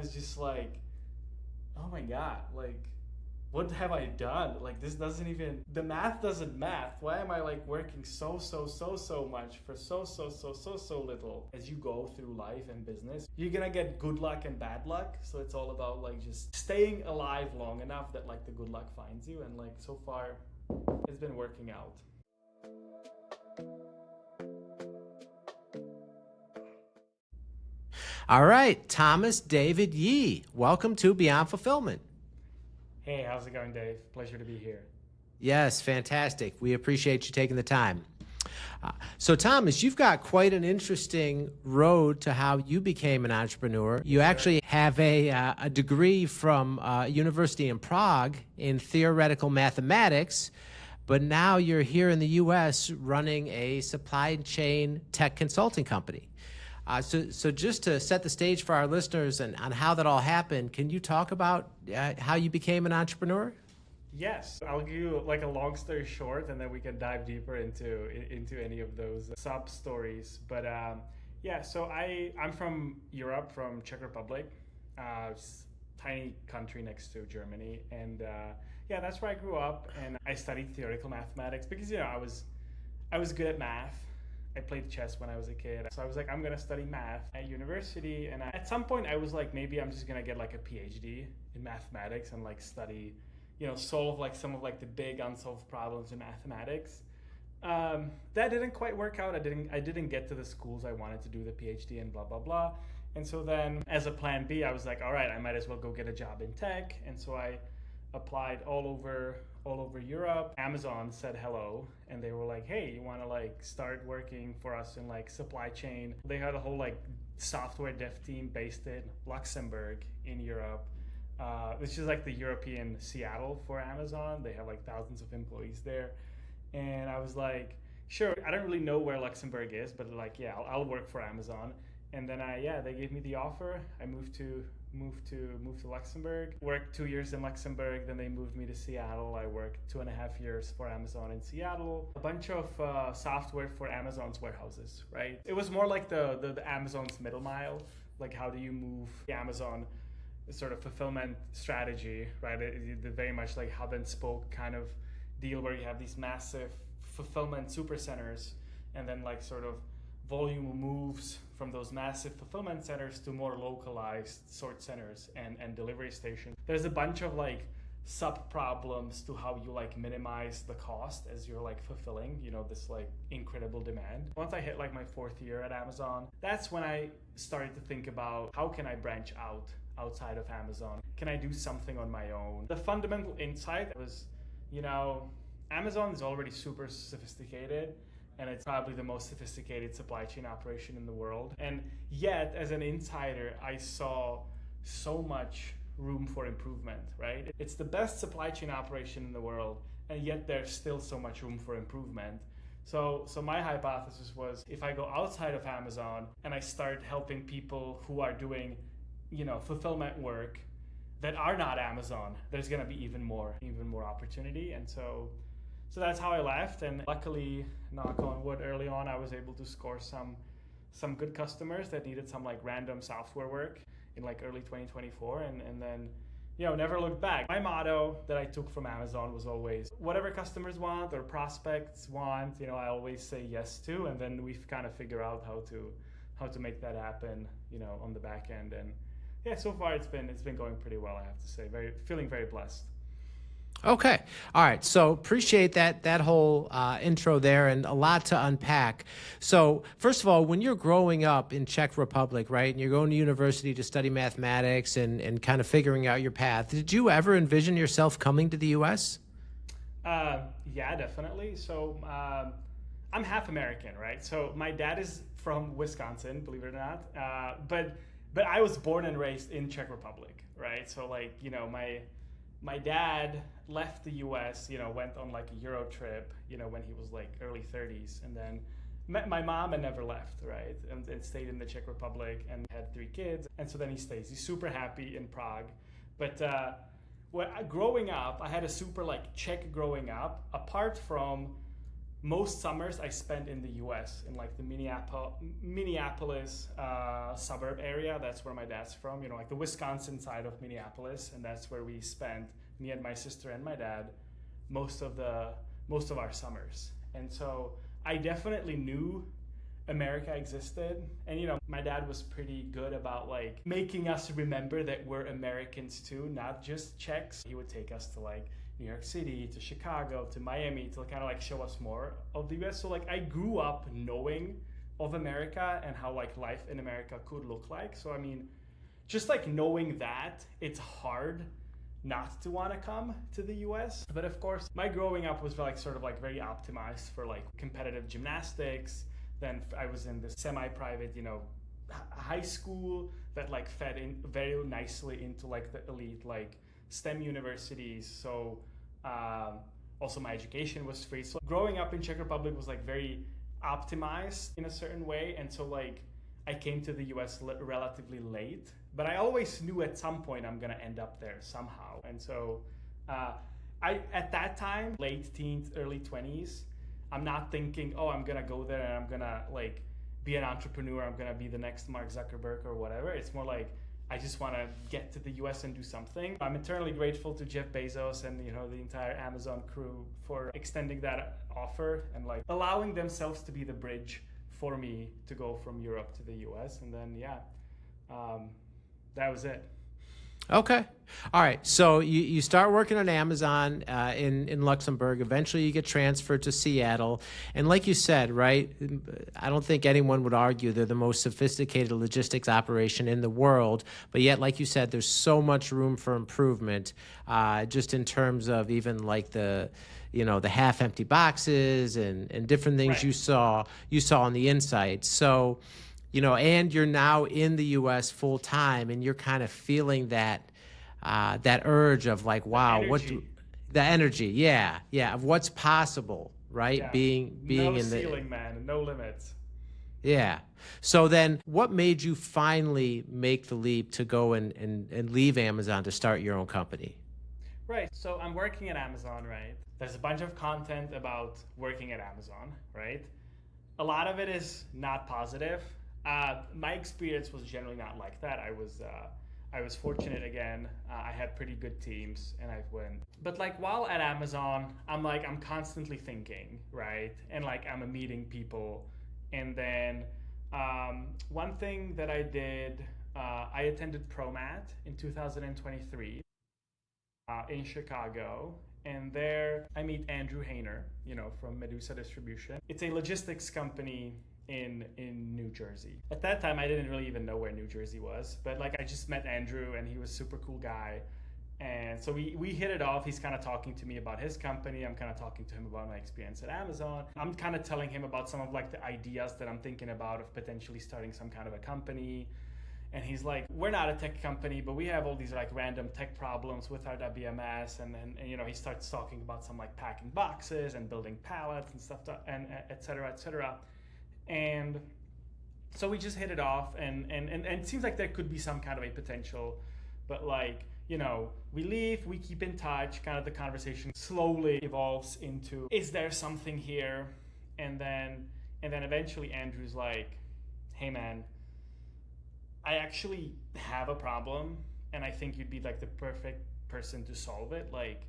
is just like, oh my God, like, what have I done? Like, this doesn't even, the math doesn't math. Why am I like working so much for so little? As you go through life and business, you're gonna get good luck and bad luck. So it's all about like just staying alive long enough that like the good luck finds you. And like so far, it's been working out. All right, Thomas David Yee, welcome to Beyond Fulfillment. Hey, how's it going, Dave? Pleasure to be here. Yes, fantastic. We appreciate you taking the time. So, Thomas, you've got quite an interesting road to how you became an entrepreneur. You actually have a degree from a university in Prague in theoretical mathematics, but now you're here in the U.S. running a supply chain tech consulting company. So just to set the stage for our listeners and on how that all happened, can you talk about how you became an entrepreneur? Yes, I'll give you like a long story short, and then we can dive deeper into any of those sub stories. But yeah, so I'm from Europe, from Czech Republic, tiny country next to Germany, and yeah, that's where I grew up. And I studied theoretical mathematics because I was good at math. I played chess when I was a kid. So I was like, I'm gonna study math at university. And at some point I was like, maybe I'm just gonna get like a PhD in mathematics and like study, solve like some of like the big unsolved problems in mathematics. That didn't quite work out. I didn't get to the schools I wanted to do the PhD and blah, blah, blah. And so then as a plan B, I was like, all right, I might as well go get a job in tech. And so I applied all over Europe. Amazon said hello, and they were like, hey, you want to like start working for us in like supply chain? They had a whole like software dev team based in Luxembourg in Europe, which is like the European Seattle for Amazon. They have like thousands of employees there. And I was like, sure, I don't really know where Luxembourg is, but like, yeah, I'll work for Amazon. And then they gave me the offer. I moved to Luxembourg, worked 2 years in Luxembourg, then they moved me to Seattle. I worked 2.5 years for Amazon in Seattle. A bunch of software for Amazon's warehouses, right? It was more like the Amazon's middle mile, like how do you move the Amazon sort of fulfillment strategy, right? It very much like hub and spoke kind of deal where you have these massive fulfillment super centers and then like sort of volume moves from those massive fulfillment centers to more localized sort centers and delivery stations. There's a bunch of like sub problems to how you like minimize the cost as you're like fulfilling, this like incredible demand. Once I hit like my 4th year at Amazon, that's when I started to think about how can I branch outside of Amazon? Can I do something on my own? The fundamental insight was, Amazon is already super sophisticated, and it's probably the most sophisticated supply chain operation in the world. And yet, as an insider, I saw so much room for improvement, right? It's the best supply chain operation in the world, and yet there's still so much room for improvement. So my hypothesis was, if I go outside of Amazon and I start helping people who are doing, fulfillment work that are not Amazon, there's gonna be even more opportunity. And so that's how I left, and luckily, knock on wood, early on I was able to score some good customers that needed some like random software work in like early 2024, and then never looked back. My motto that I took from Amazon was always whatever customers want or prospects want, I always say yes to, and then we've kind of figure out how to make that happen, on the back end. And yeah, so far it's been going pretty well, I have to say. Feeling very blessed. Okay. All right. So appreciate that whole intro there, and a lot to unpack. So first of all, when you're growing up in Czech Republic, right, and you're going to university to study mathematics and kind of figuring out your path, did you ever envision yourself coming to the U.S.? Yeah, definitely. So I'm half American, right? So my dad is from Wisconsin, believe it or not. But I was born and raised in Czech Republic, right? So like, my dad left the US, went on like a Euro trip, when he was like early 30s, and then met my mom and never left, right? And stayed in the Czech Republic and had 3 kids. And so then he stays. He's super happy in Prague. But growing up, I had a super like Czech growing up, apart from most summers I spent in the US, in like the Minneapolis suburb area. That's where my dad's from, you know, like the Wisconsin side of Minneapolis. And that's where we spent, me and my sister and my dad, most of our summers. And so I definitely knew America existed. And you know, my dad was pretty good about like making us remember that we're Americans too, not just Czechs. He would take us to like New York City, to Chicago, to Miami, to kind of like show us more of the US. So like I grew up knowing of America and how like life in America could look like. So I mean, just like knowing that, it's hard not to want to come to the US. But of course, my growing up was like sort of like very optimized for like competitive gymnastics. Then I was in this semi-private, you know, high school that like fed in very nicely into like the elite like STEM universities. So also my education was free. So growing up in Czech Republic was like very optimized in a certain way. And so like I came to the US relatively late, but I always knew at some point I'm gonna end up there somehow. And so I at that time, late teens, early 20s, I'm not thinking, oh, I'm gonna go there and I'm gonna like be an entrepreneur, I'm gonna be the next Mark Zuckerberg or whatever. It's more like I just want to get to the US and do something. I'm eternally grateful to Jeff Bezos and you know the entire Amazon crew for extending that offer and like allowing themselves to be the bridge for me to go from Europe to the US. And then that was it. Okay. All right. So you start working on Amazon in Luxembourg. Eventually you get transferred to Seattle. And like you said, right, I don't think anyone would argue they're the most sophisticated logistics operation in the world. But yet, like you said, there's so much room for improvement just in terms of even like the half empty boxes and different things Right. you saw on the inside. So, and you're now in the U.S. full time, and you're kind of feeling that urge of like, The wow, energy. the energy, yeah, of what's possible, right? Yeah. Being No in the ceiling, man. No limits. yeah. So then, what made you finally make the leap to go and leave Amazon to start your own company? Right. So I'm working at Amazon, right? There's a bunch of content about working at Amazon, right? A lot of it is not positive. My experience was generally not like that. I was fortunate again. I had pretty good teams, and I've won. But like while at Amazon, I'm constantly thinking, right? And like I'm meeting people, and then one thing that I did, I attended ProMat in 2023 in Chicago. And there I meet Andrew Hayner, from Medusa Distribution. It's a logistics company in New Jersey. At that time, I didn't really even know where New Jersey was, but like I just met Andrew and he was a super cool guy. And so we hit it off. He's kind of talking to me about his company. I'm kind of talking to him about my experience at Amazon. I'm kind of telling him about some of like the ideas that I'm thinking about of potentially starting some kind of a company. And he's like, we're not a tech company, but we have all these like random tech problems with our WMS. And he starts talking about some like packing boxes and building pallets and stuff, and et cetera, et cetera. And so we just hit it off, and it seems like there could be some kind of a potential, but like, we leave, we keep in touch, kind of the conversation slowly evolves into, is there something here? And then eventually Andrew's like, hey man, I actually have a problem, and I think you'd be like the perfect person to solve it. Like,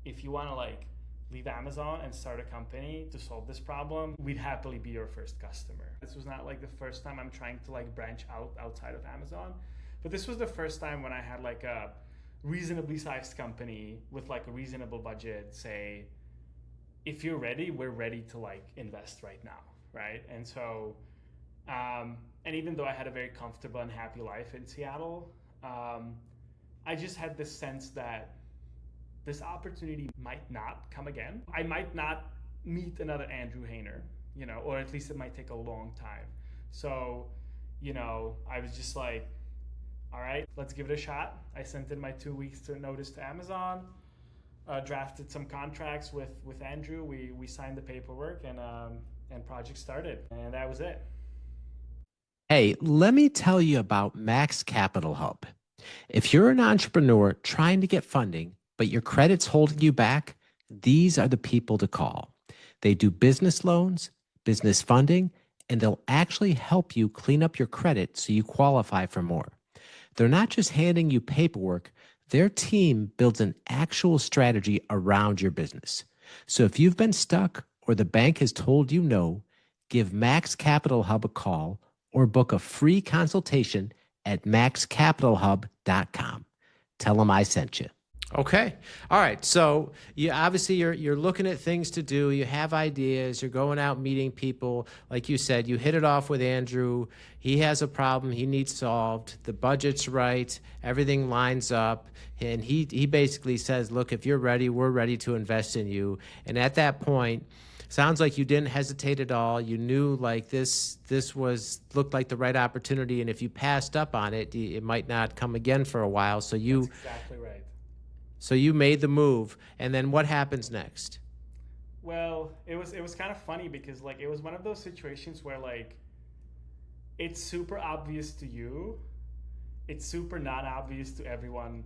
if you want to like leave Amazon and start a company to solve this problem, we'd happily be your first customer. This was not like the first time I'm trying to like branch outside of Amazon, but this was the first time when I had like a reasonably sized company with like a reasonable budget say, if you're ready, we're ready to like invest right now, right? And so and even though I had a very comfortable and happy life in Seattle, I just had this sense that this opportunity might not come again. I might not meet another Andrew Hayner, or at least it might take a long time. So, I was just like, all right, let's give it a shot. I sent in my 2 weeks to notice to Amazon, drafted some contracts with Andrew. We signed the paperwork, and project started, and that was it. Hey, let me tell you about Max Capital Hub. If you're an entrepreneur trying to get funding, but your credit's holding you back, these are the people to call. They do business loans, business funding, and they'll actually help you clean up your credit so you qualify for more. They're not just handing you paperwork, their team builds an actual strategy around your business. So if you've been stuck or the bank has told you no, give Max Capital Hub a call or book a free consultation at maxcapitalhub.com. Tell them I sent you. Okay. All right. So you obviously you're looking at things to do. You have ideas. You're going out meeting people. Like you said, you hit it off with Andrew. He has a problem he needs solved. The budget's right. Everything lines up. And he basically says, look, if you're ready, we're ready to invest in you. And at that point, sounds like you didn't hesitate at all. You knew like this looked like the right opportunity. And if you passed up on it, it might not come again for a while. So That's exactly right. So you made the move, and then what happens next? Well, it was kind of funny because like it was one of those situations where like it's super obvious to you, it's super not obvious to everyone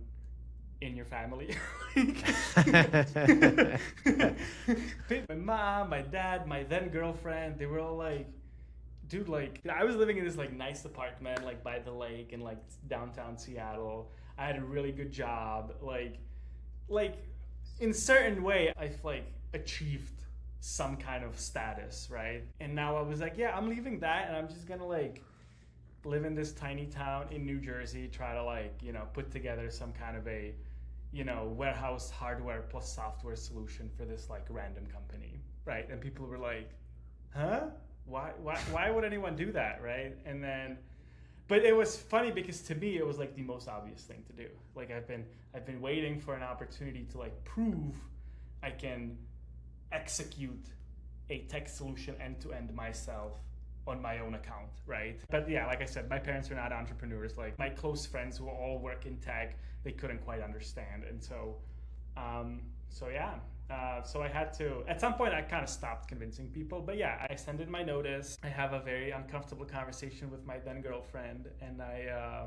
in your family. My mom, my dad, my then girlfriend, they were all like, dude, like I was living in this like nice apartment like by the lake in like downtown Seattle. I had a really good job, like in certain way I've like achieved some kind of status, right? And now I was like, yeah, I'm leaving that and I'm just gonna like live in this tiny town in New Jersey, try to like, you know, put together some kind of a, you know, warehouse hardware plus software solution for this like random company, right? And people were like, huh? Why would anyone do that, right? And then but it was funny because to me it was like the most obvious thing to do. Like I've been waiting for an opportunity to like prove I can execute a tech solution end to end myself on my own account, right? But yeah, like I said, my parents are not entrepreneurs. Like my close friends who all work in tech, they couldn't quite understand, and so so I had to, at some point I kind of stopped convincing people, but yeah, I extended my notice. I have a very uncomfortable conversation with my then girlfriend, and I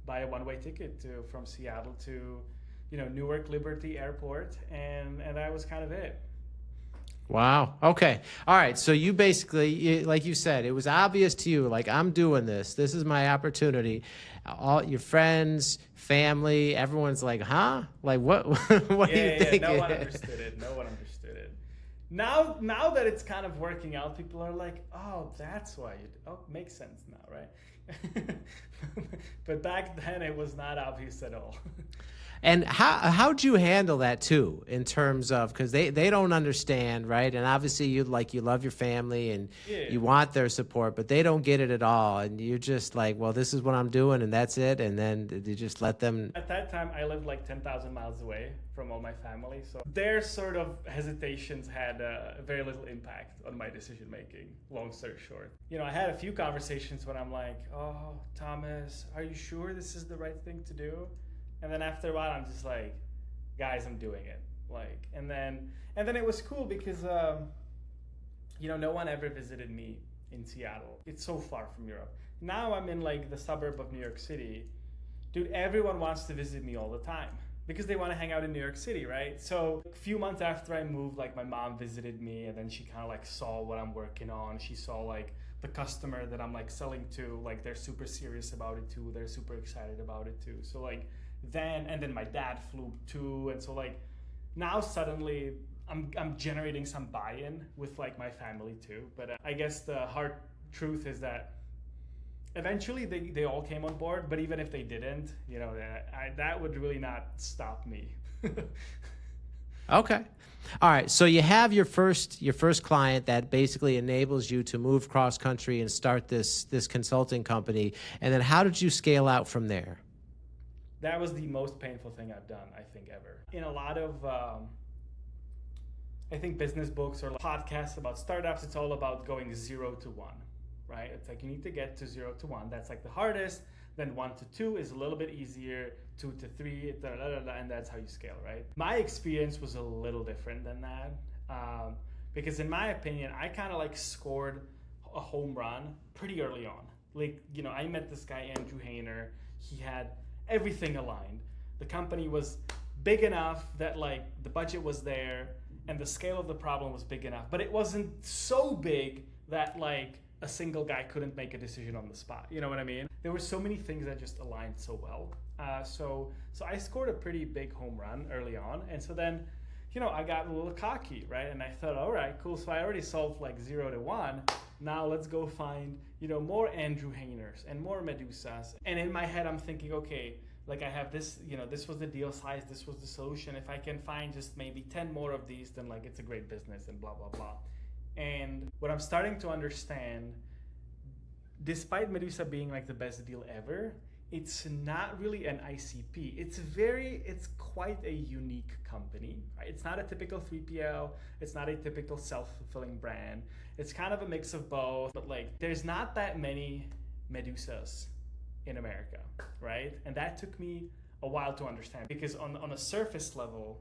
buy a one-way ticket from Seattle to, you know, Newark Liberty Airport, and that was kind of it. Wow. Okay. All right. So you basically, like you said, it was obvious to you, like, I'm doing this. This is my opportunity. All your friends, family, everyone's like, huh? Like, what? What do you think? No one understood it. No one understood it. Now that it's kind of working out, people are like, oh, that's why you. Oh, makes sense now, right? But back then, it was not obvious at all. And how'd you handle that too, in terms of, because they don't understand, right? And obviously you love your family and you want their support, but they don't get it at all. And you're just like, well, this is what I'm doing and that's it. And then you just let them. At that time, I lived like 10,000 miles away from all my family. So their sort of hesitations had very little impact on my decision making, long story short. You know, I had a few conversations when I'm like, oh, Thomas, are you sure this is the right thing to do? And then after a while, I'm just like, guys, I'm doing it. Like, and then it was cool because, you know, no one ever visited me in Seattle. It's so far from Europe. Now I'm in like the suburb of New York City. Dude, everyone wants to visit me all the time because they want to hang out in New York City, right? So a few months after I moved, like my mom visited me, and then she kind of like saw what I'm working on. She saw like the customer that I'm like selling to, like they're super serious about it too. They're super excited about it too. So like, then my dad flew too, and so like now suddenly I'm generating some buy-in with like my family too. But I guess the hard truth is that eventually they all came on board, but even if they didn't, you know, that would really not stop me. Okay. All right. So you have your first client that basically enables you to move cross country and start this consulting company. And then how did you scale out from there? That was the most painful thing I've done, I think, ever. In a lot of, I think, business books or podcasts about startups, it's all about going 0 to 1, right? It's like you need to get to 0 to 1. That's like the hardest. Then 1 to 2 is a little bit easier. 2 to 3, and that's how you scale, right? My experience was a little different than that, because in my opinion, I kind of like scored a home run pretty early on. Like, you know, I met this guy, Andrew Hayner. He had everything aligned. The company was big enough that like the budget was there, and the scale of the problem was big enough, but it wasn't so big that like a single guy couldn't make a decision on the spot. You know what I mean? There were so many things that just aligned so well. So I scored a pretty big home run early on, and so then, I got a little cocky, right? And I thought, all right, cool. So I already solved like 0 to 1. Now let's go find, more Andrew Hainers and more Medusas. And in my head, I'm thinking, okay, like I have this, this was the deal size, this was the solution. If I can find just maybe 10 more of these, then like it's a great business and blah, blah, blah. And what I'm starting to understand, despite Medusa being like the best deal ever, it's not really an ICP. It's quite a unique company, right? It's not a typical 3PL. It's not a typical self-fulfilling brand. It's kind of a mix of both, but like there's not that many Medusas in America, right? And that took me a while to understand, because on a surface level,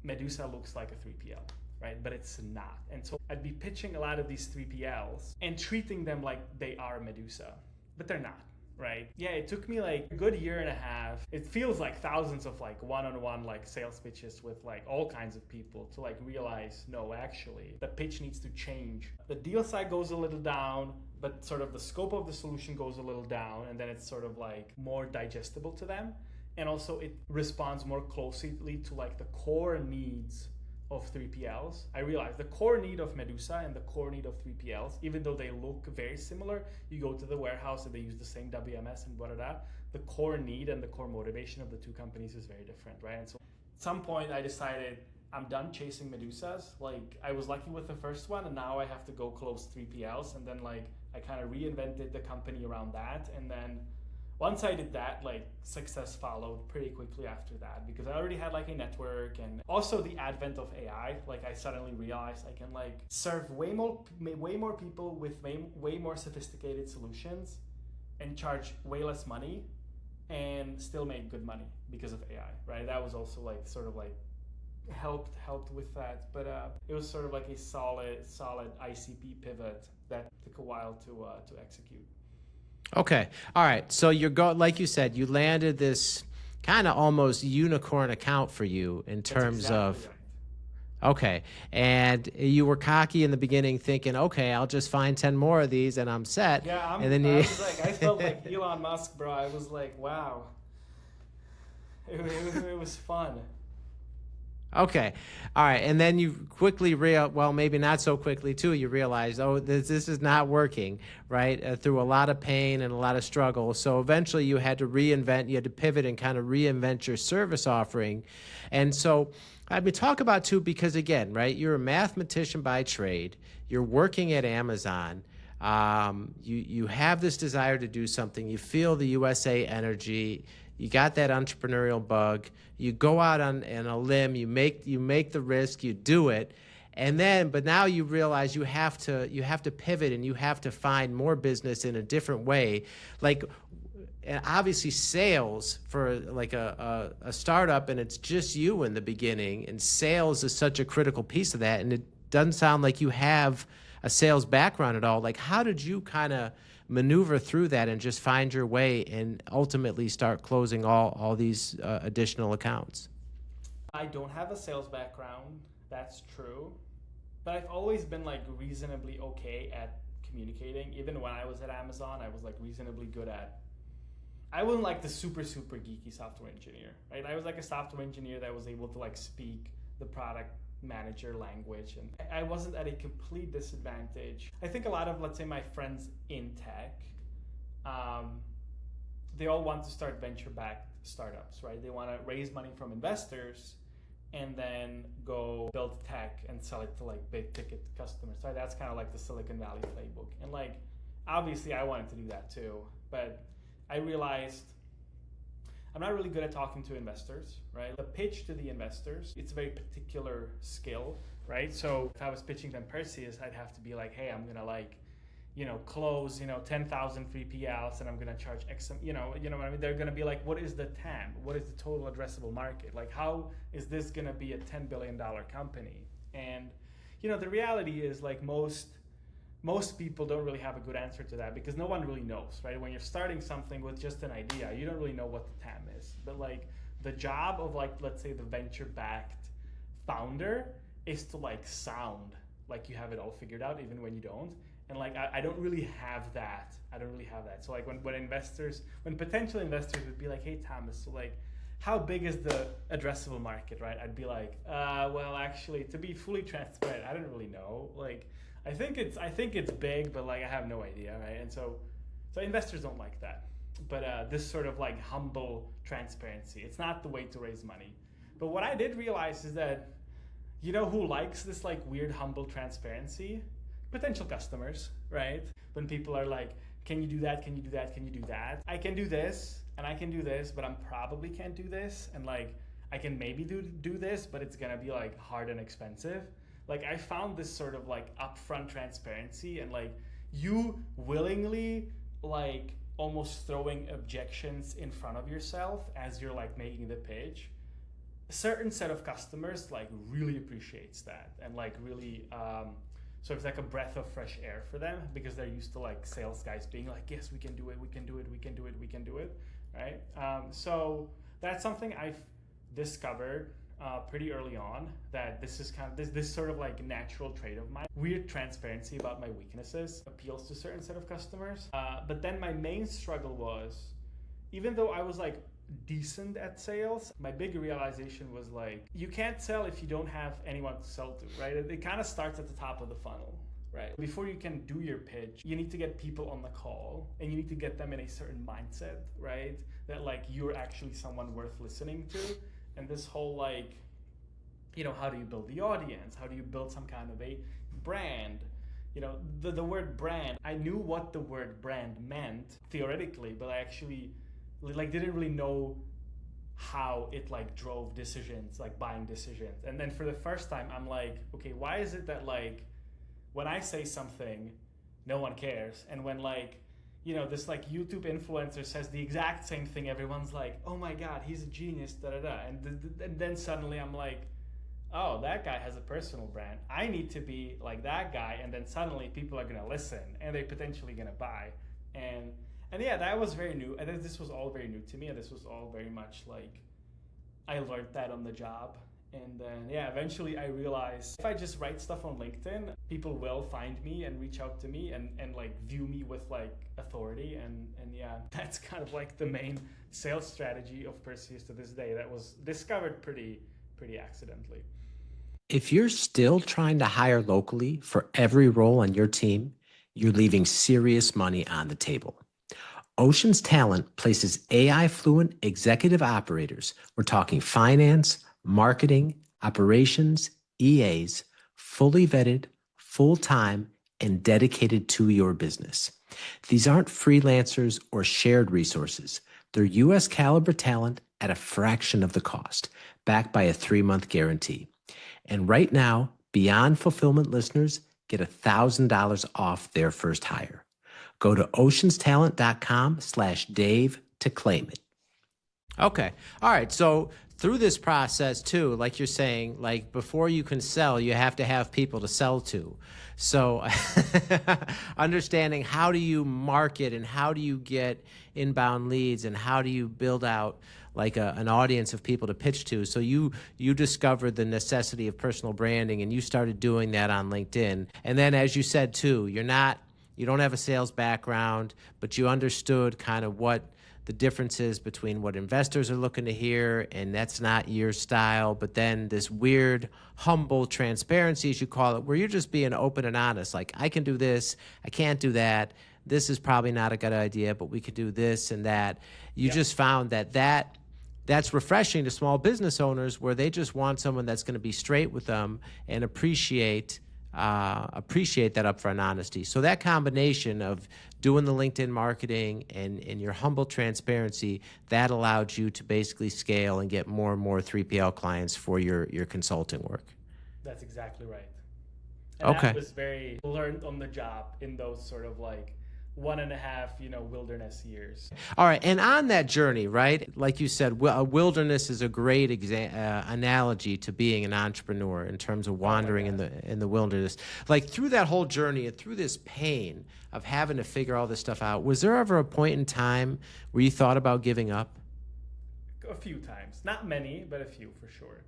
Medusa looks like a 3PL, right? But it's not. And so I'd be pitching a lot of these 3PLs and treating them like they are Medusa, but they're not. Right? Yeah, it took me like a good year and a half. It feels like thousands of like one-on-one like sales pitches with like all kinds of people to like realize, no, actually, the pitch needs to change. The deal side goes a little down, but sort of the scope of the solution goes a little down, and then it's sort of like more digestible to them. And also it responds more closely to like the core needs of 3PLs. I realized the core need of Medusa and the core need of 3PLs, even though they look very similar, you go to the warehouse and they use the same WMS and blah, blah, blah, the core need and the core motivation of the two companies is very different, right? And so at some point I decided I'm done chasing Medusas. Like I was lucky with the first one, and now I have to go close 3PLs. And then like I kind of reinvented the company around that. And then once I did that, like success followed pretty quickly after that, because I already had like a network, and also the advent of AI. Like I suddenly realized I can like serve way more people with way more sophisticated solutions and charge way less money and still make good money because of AI, right? That was also like sort of like helped with that. But it was sort of like a solid ICP pivot that took a while to execute. Okay. All right. So like you said, you landed this kind of almost unicorn account for you in terms exactly of, right. Okay. And you were cocky in the beginning thinking, okay, I'll just find 10 more of these and I'm set. Yeah. And then I was like, I felt like Elon Musk, bro. I was like, wow. It was fun. Okay. All right. And then you quickly well, maybe not so quickly too, you realized, oh, this is not working, right? Through a lot of pain and a lot of struggle. So eventually you had to you had to pivot and kind of reinvent your service offering. And so talk about too, because again, right, you're a mathematician by trade, you're working at Amazon. You have this desire to do something, you feel the USA energy, you got that entrepreneurial bug, you go out on a limb, you make the risk, you do it, but now you realize you have to pivot and you have to find more business in a different way. Like, and obviously sales for like a startup, and it's just you in the beginning, and sales is such a critical piece of that, and it doesn't sound like you have a sales background at all. Like, how did you kind of maneuver through that and just find your way and ultimately start closing all these additional accounts? I don't have a sales background, that's true, but I've always been like reasonably okay at communicating. Even when I was at Amazon, I was like reasonably good at, I wasn't like the super geeky software engineer, right? I was like a software engineer that was able to like speak the product manager language, and I wasn't at a complete disadvantage. I think a lot of, let's say, my friends in tech, they all want to start venture-backed startups, right? They want to raise money from investors and then go build tech and sell it to like big ticket customers, right? That's kind of like the Silicon Valley playbook. And like, obviously I wanted to do that too, but I realized I'm not really good at talking to investors, right? The pitch to the investors, it's a very particular skill, right? So if I was pitching them Perseus, I'd have to be like, hey, I'm going to like, close, 10,000 3PLs and I'm going to charge X, you know what I mean? They're going to be like, what is the TAM? What is the total addressable market? Like, how is this going to be a $10 billion company? And, the reality is like most people don't really have a good answer to that, because no one really knows, right? When you're starting something with just an idea, you don't really know what the TAM is. But like the job of like, let's say the venture-backed founder is to like sound like you have it all figured out even when you don't. And like I don't really have that. I don't really have that. So like when potential investors would be like, hey Thomas, so like how big is the addressable market, right? I'd be like, well actually, to be fully transparent, I don't really know. Like I think it's big, but like I have no idea, right? And so investors don't like that. But this sort of like humble transparency, it's not the way to raise money. But what I did realize is that, you know who likes this like weird humble transparency? Potential customers, right? When people are like, can you do that? Can you do that? Can you do that? I can do this and I can do this, but I'm probably can't do this. And like, I can maybe do this, but it's gonna be like hard and expensive. Like I found this sort of like upfront transparency and like you willingly like almost throwing objections in front of yourself as you're like making the pitch. A certain set of customers like really appreciates that and like really so it's like a breath of fresh air for them because they're used to like sales guys being like, yes, we can do it, we can do it, we can do it, we can do it, right? So that's something I've discovered pretty early on, that this is kind of this sort of like natural trait of mine. Weird transparency about my weaknesses appeals to a certain set of customers. But then my main struggle was, even though I was like decent at sales, my big realization was like, you can't sell if you don't have anyone to sell to, right? It kind of starts at the top of the funnel, right? Before you can do your pitch, you need to get people on the call and you need to get them in a certain mindset, right? That like you're actually someone worth listening to. And this whole like, you know, how do you build the audience? How do you build some kind of a brand? You know, the word brand, I knew what the word brand meant theoretically, but I actually like didn't really know how it like drove decisions, like buying decisions. And then for the first time, I'm like, okay, why is it that like when I say something, no one cares? And when like, you know, this like YouTube influencer says the exact same thing, everyone's like, oh my God, he's a genius, da da da. And then suddenly I'm like, oh, that guy has a personal brand. I need to be like that guy. And then suddenly people are gonna listen and they're potentially gonna buy. And yeah, that was very new. And this was all very new to me. And this was all very much like, I learned that on the job. And then, yeah, eventually I realized if I just write stuff on LinkedIn, people will find me and reach out to me and like view me with like authority. And yeah, that's kind of like the main sales strategy of Perseus to this day. That was discovered pretty accidentally. If you're still trying to hire locally for every role on your team, you're leaving serious money on the table. Ocean's Talent places AI fluent executive operators. We're talking finance, marketing, operations, EAs, fully vetted, full-time, and dedicated to your business. These aren't freelancers or shared resources. They're U.S. caliber talent at a fraction of the cost, backed by a 3-month guarantee. And right now, Beyond Fulfillment listeners get $1,000 off their first hire. Go to oceanstalent.com/Dave to claim it. Okay. All right. So through this process too, like you're saying, like before you can sell, you have to have people to sell to. So understanding how do you market and how do you get inbound leads and how do you build out like an audience of people to pitch to. So you discovered the necessity of personal branding and you started doing that on LinkedIn. And then as you said too, you don't have a sales background, but you understood kind of what the difference is between what investors are looking to hear, and that's not your style. But then this weird, humble transparency, as you call it, where you're just being open and honest. Like, I can do this, I can't do that. This is probably not a good idea, but we could do this and that. You just found that's refreshing to small business owners where they just want someone that's going to be straight with them and appreciate that upfront honesty. So that combination of doing the LinkedIn marketing and your humble transparency, that allowed you to basically scale and get more and more 3PL clients for your consulting work. That's exactly right. And okay. That was very learned on the job in those sort of like 1.5, wilderness years. All right. And on that journey, right, like you said, a wilderness is a great analogy to being an entrepreneur in terms of wandering in the wilderness. Like through that whole journey and through this pain of having to figure all this stuff out, was there ever a point in time where you thought about giving up? A few times. Not many, but a few for sure.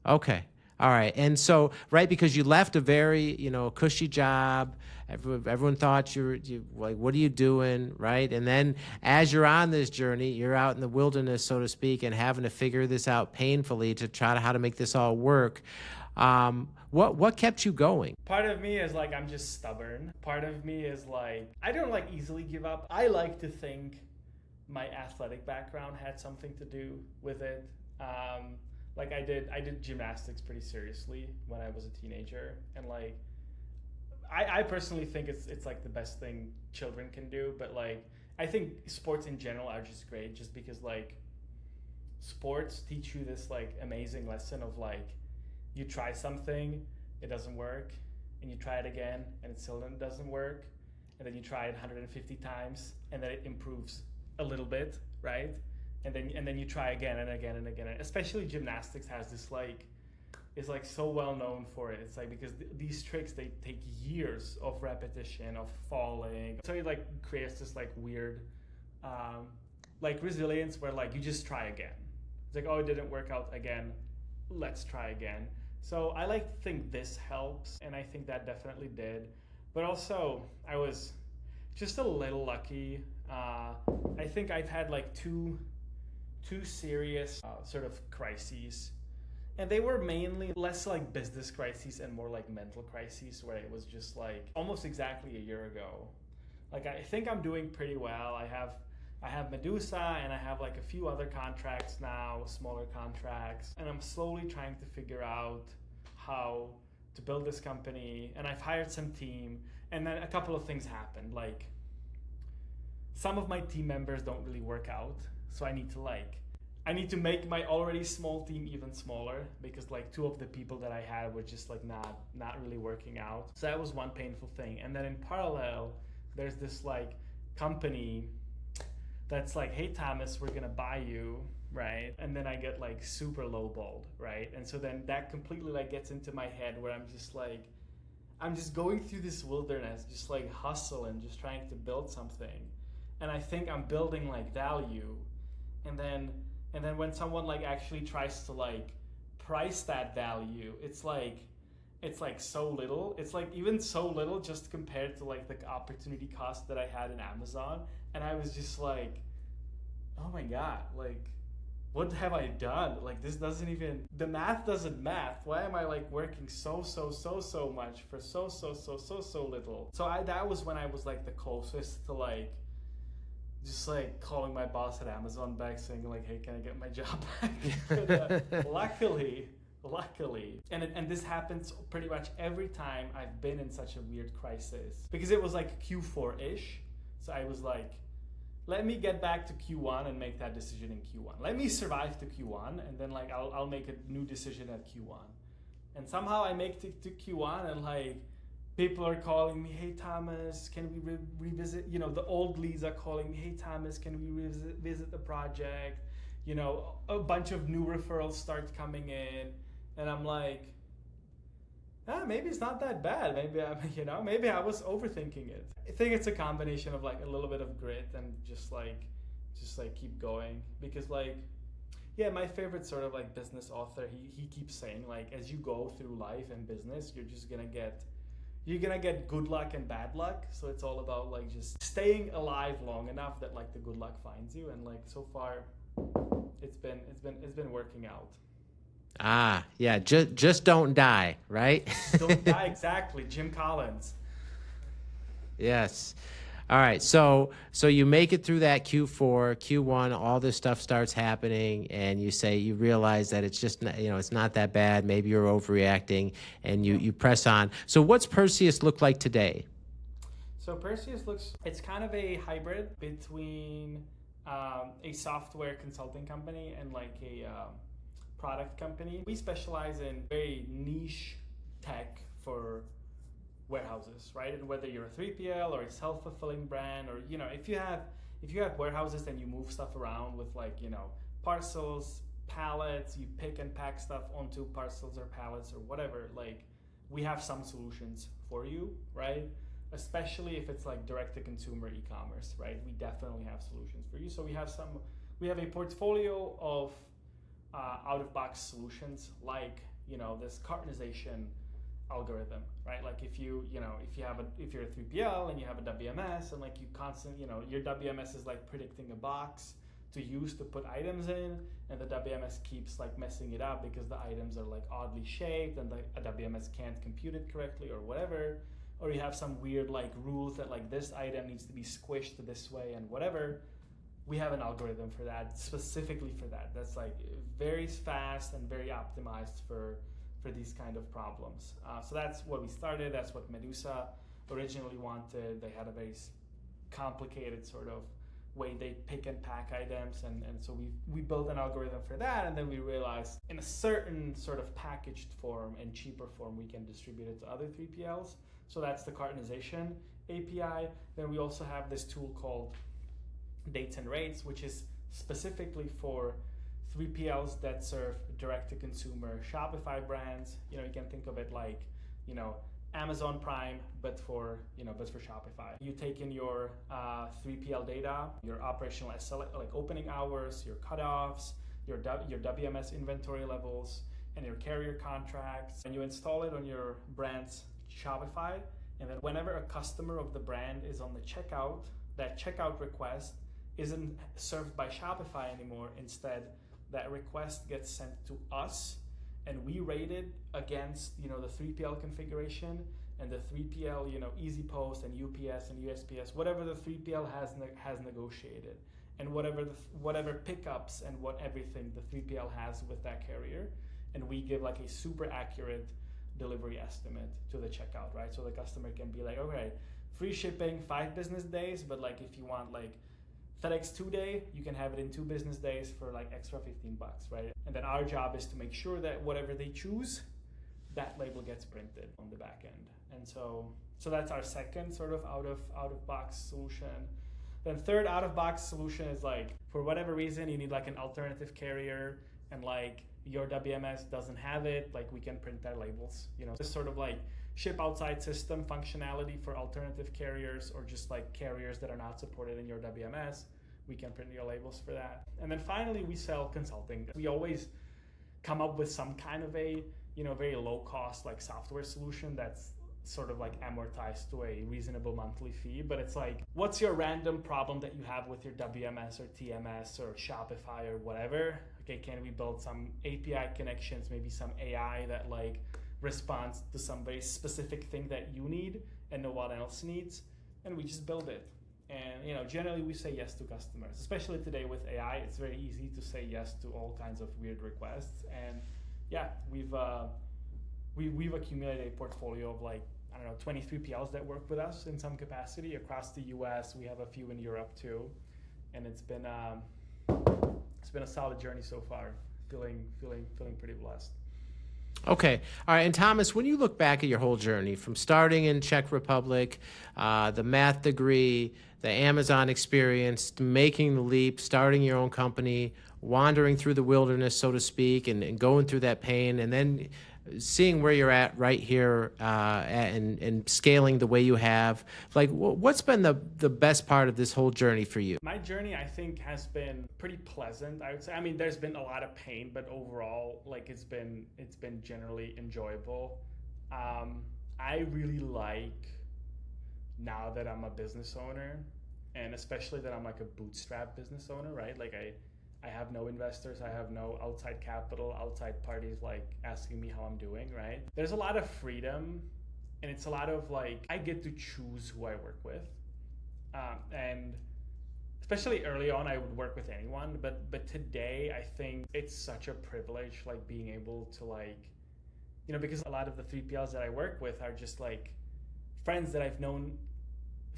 Okay. All right. And so, right, because you left a very, cushy job. Everyone thought you like, what are you doing? Right. And then as you're on this journey, you're out in the wilderness, so to speak, and having to figure this out painfully to try to how to make this all work. What kept you going? Part of me is like, I'm just stubborn. Part of me is like, I don't like easily give up. I like to think my athletic background had something to do with it. Like I did gymnastics pretty seriously when I was a teenager, and like I personally think it's like the best thing children can do. But like I think sports in general are just great, just because like sports teach you this like amazing lesson of like, you try something, it doesn't work, and you try it again and it still doesn't work, and then you try it 150 times and then it improves a little bit, right? And then you try again and again and again. Especially gymnastics has this like, is like so well known for it. It's like, because these tricks, they take years of repetition, of falling, so it like creates this like weird like resilience where like you just try again. It's like, oh, it didn't work out again, let's try again. So I like to think this helps, and I think that definitely did. But also I was just a little lucky. I think I've had like two serious sort of crises, and they were mainly less like business crises and more like mental crises, where it was just like almost exactly a year ago. Like I think I'm doing pretty well. I have Medusa, and I have like a few other contracts now, smaller contracts, and I'm slowly trying to figure out how to build this company, and I've hired some team, and then a couple of things happened. Like some of my team members don't really work out, so I need to make my already small team even smaller, because like two of the people that I had were just like not really working out. So that was one painful thing. And then in parallel, there's this like company that's like, hey Thomas, we're gonna buy you, right? And then I get like super lowballed, right? And so then that completely like gets into my head, where I'm just going through this wilderness, just like hustling, just trying to build something. And I think I'm building like value. And then when someone like actually tries to like price that value, it's like so little. It's like even so little just compared to like the opportunity cost that I had in Amazon. And I was just like, oh my God, like what have I done? Like this doesn't even, the math doesn't math. Why am I like working so much for so little? So that was when I was like the closest to like just like calling my boss at Amazon back, saying like, hey, can I get my job back? But, luckily, and this happens pretty much every time I've been in such a weird crisis, because it was like Q4-ish. So I was like, let me get back to Q1 and make that decision in Q1. Let me survive to Q1, and then like I'll make a new decision at Q1. And somehow I make it to Q1, and like people are calling me, hey Thomas, can we revisit, the old leads are calling me, hey Thomas, can we revisit the project? A bunch of new referrals start coming in, and I'm like, maybe it's not that bad. Maybe I was overthinking it. I think it's a combination of like a little bit of grit and just like keep going, because like, yeah, my favorite sort of like business author, he keeps saying like, as you go through life and business, you're gonna get good luck and bad luck. So it's all about like just staying alive long enough that like the good luck finds you. And like so far, it's been working out. Ah, yeah, just don't die, right? Don't die, exactly. Jim Collins. Yes. All right. So you make it through that Q4, Q1, all this stuff starts happening, and you realize that it's just, it's not that bad. Maybe you're overreacting, and you press on. So what's Perseus look like today? So Perseus it's kind of a hybrid between a software consulting company and like a product company. We specialize in very niche tech for warehouses, right? And whether you're a 3PL or a self-fulfilling brand, or if you have warehouses and you move stuff around with like parcels, pallets, you pick and pack stuff onto parcels or pallets or whatever, like we have some solutions for you, right? Especially if it's like direct to consumer e-commerce, right? We definitely have solutions for you. So we have a portfolio of out-of-box solutions, like this cartonization algorithm, right? Like if you're a 3PL and you have a WMS, and like you constantly, your WMS is like predicting a box to use to put items in, and the WMS keeps like messing it up because the items are like oddly shaped and a WMS can't compute it correctly or whatever, or you have some weird like rules that like this item needs to be squished this way and whatever. We have an algorithm for that, specifically for that. That's like very fast and very optimized for these kind of problems. So that's what we started. That's what Medusa originally wanted. They had a very complicated sort of way they pick and pack items, and so we built an algorithm for that, and then we realized in a certain sort of packaged form and cheaper form we can distribute it to other 3PLs. So that's the cartonization API. Then we also have this tool called Dates and Rates, which is specifically for 3PLs that serve direct-to-consumer Shopify brands. You can think of it like, Amazon Prime, but for Shopify. You take in your 3PL data, your operational SLA, like opening hours, your cutoffs, your WMS inventory levels, and your carrier contracts, and you install it on your brand's Shopify. And then whenever a customer of the brand is on the checkout, that checkout request isn't served by Shopify anymore. Instead, that request gets sent to us, and we rate it against the 3PL configuration and the 3PL Easy Post and UPS and USPS, whatever the 3PL has negotiated, and whatever pickups and everything the 3PL has with that carrier, and we give like a super accurate delivery estimate to the checkout, right? So the customer can be like, okay, free shipping 5 business days, but like if you want like FedEx 2-day, you can have it in 2 business days for like extra $15, right? And then our job is to make sure that whatever they choose, that label gets printed on the back end. And so that's our second sort of out of box solution. Then third out of box solution is like, for whatever reason you need like an alternative carrier, and like your WMS doesn't have it, like we can print their labels. This sort of like ship outside system functionality for alternative carriers, or just like carriers that are not supported in your WMS. We can print your labels for that. And then finally, we sell consulting. We always come up with some kind of a very low cost like software solution that's sort of like amortized to a reasonable monthly fee. But it's like, what's your random problem that you have with your WMS or TMS or Shopify or whatever? Okay, can we build some API connections, maybe some AI that like responds to some very specific thing that you need and no one else needs, and we just build it. And generally we say yes to customers, especially today with AI. It's very easy to say yes to all kinds of weird requests. And yeah, we've accumulated a portfolio of like 23 PLs that work with us in some capacity across the US. We have a few in Europe too, and it's been a solid journey so far. Feeling pretty blessed. Okay. All right. And Tomas, when you look back at your whole journey from starting in Czech Republic, the math degree, the Amazon experience, making the leap, starting your own company, wandering through the wilderness, so to speak, and going through that pain, and then seeing where you're at right here and scaling the way you have, like what's been the best part of this whole journey for you? My journey, I think, has been pretty pleasant, I would say. I mean, there's been a lot of pain, but overall, like it's been generally enjoyable. I really like, now that I'm a business owner, and especially that I'm like a bootstrap business owner, right? Like I have no investors, I have no outside capital, outside parties like asking me how I'm doing, right? There's a lot of freedom, and it's a lot of like, I get to choose who I work with. And especially early on, I would work with anyone, but today I think it's such a privilege, like being able to like, because a lot of the 3PLs that I work with are just like friends that I've known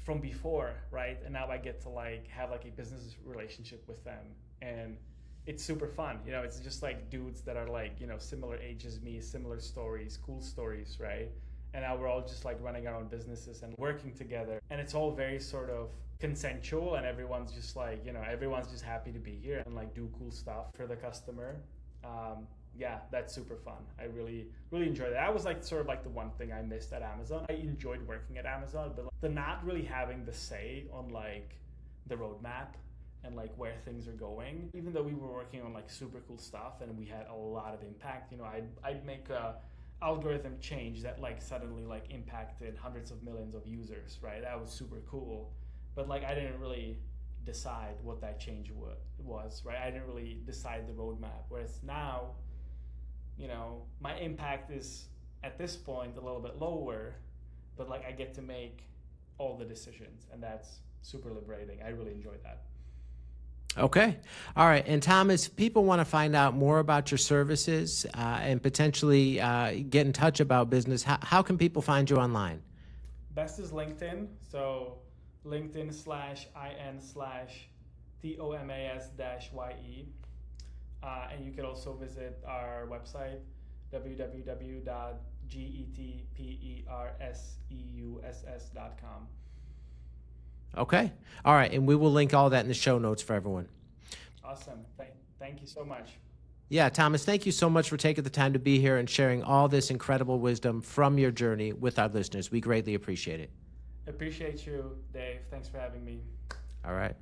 from before, right? And now I get to like have like a business relationship with them, and it's super fun. It's just like dudes that are like, similar age as me, similar stories, cool stories, right? And now we're all just like running our own businesses and working together, and it's all very sort of consensual, and everyone's just like, everyone's just happy to be here and like do cool stuff for the customer. Yeah, that's super fun. I really enjoyed that. That was like sort of like the one thing I missed at Amazon. I enjoyed working at Amazon, but like, the not really having the say on like the roadmap and like where things are going. Even though we were working on like super cool stuff and we had a lot of impact, you know, I'd make a algorithm change that like suddenly like impacted hundreds of millions of users, right? That was super cool. But like I didn't really decide what that change was, right? I didn't really decide the roadmap. Whereas now, you know, my impact is at this point a little bit lower, but like I get to make all the decisions, and that's super liberating. I really enjoy that. Okay. All right. And Thomas, people want to find out more about your services and potentially get in touch about business. How can people find you online? Best is LinkedIn. So LinkedIn/IN/TOMAS-YE. And you can also visit our website, www.getperseus.com. Okay. All right. And we will link all that in the show notes for everyone. Awesome. Thank you so much. Yeah, Thomas, thank you so much for taking the time to be here and sharing all this incredible wisdom from your journey with our listeners. We greatly appreciate it. Appreciate you, Dave. Thanks for having me. All right.